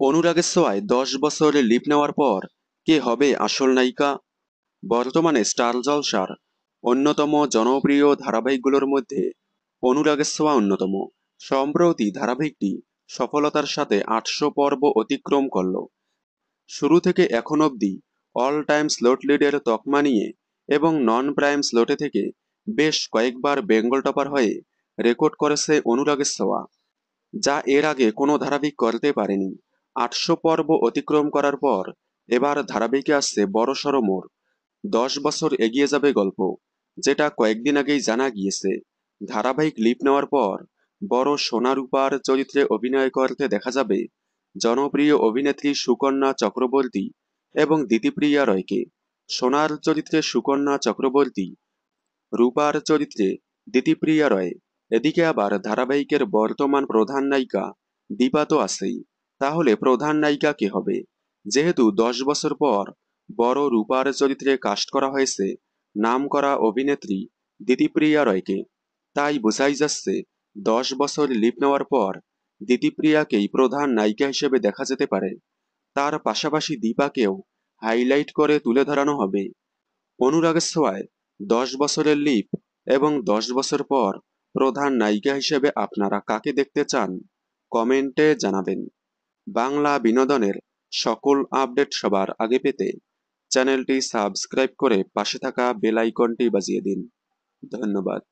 অনুরাগের ছোঁয়ায় 10 বছর লিপ নেওয়ার পর কে হবে আসল নায়িকা? বর্তমানে স্টার জলসার অন্যতম জনপ্রিয় ধারাবাহিকগুলোর মধ্যে অনুরাগের ছোঁয়া অন্যতম। সম্প্রতি ধারাবাহিকটি সফলতার সাথে 800 পর্ব অতিক্রম করল। শুরু থেকে এখন অবধি অল টাইম স্লট লিডের তকমা নিয়ে এবং নন প্রাইম স্লটে থেকে বেশ কয়েকবার বেঙ্গল টপার হয়ে রেকর্ড করেছে অনুরাগের ছোঁয়া, যা এর আগে কোনো ধারাবাহিক করতে পারেনি। 800 পর্ব অতিক্রম করার পর এবার ধারাবাহিকে আসছে বড়সড় মোড়। 10 বছর এগিয়ে যাবে গল্প, যেটা কয়েকদিন আগেই জানা গিয়েছে। ধারাবাহিক লিপ নেওয়ার পর বড় সোনা রূপার চরিত্রে অভিনয় করতে দেখা যাবে জনপ্রিয় অভিনেত্রী সুকন্যা চক্রবর্তী এবং দিতিপ্রিয়া রয়কে। সোনার চরিত্রে সুকন্যা চক্রবর্তী, রূপার চরিত্রে দিতিপ্রিয়া রয়। এদিকে আবার ধারাবাহিকের বর্তমান প্রধান নায়িকা দীপা তো আছেই। তাহলে প্রধান নায়িকা কে হবে? যেহেতু 10 বছর পর বড় রূপার চরিত্রে কাস্ট করা হয়েছে নামকরা অভিনেত্রী দিতিপ্রিয়া রয়কে, তাই বোঝাই যাচ্ছে 10 বছর লিপ নেওয়ার পর দিতিপ্রিয়াকেই প্রধান নায়িকা হিসেবে দেখা যেতে পারে। তার পাশাপাশি দীপাকেও হাইলাইট করে তুলে ধরানো হবে। অনুরাগের ছোঁয়ায় 10 বছরের লিপ এবং 10 বছর পর প্রধান নায়িকা হিসেবে আপনারা কাকে দেখতে চান? কমেন্টে জানাবেন। বাংলা বিনোদনের সকল আপডেট সবার আগে পেতে চ্যানেলটি সাবস্ক্রাইব করে পাশে থাকা বেল আইকনটি বাজিয়ে দিন। ধন্যবাদ।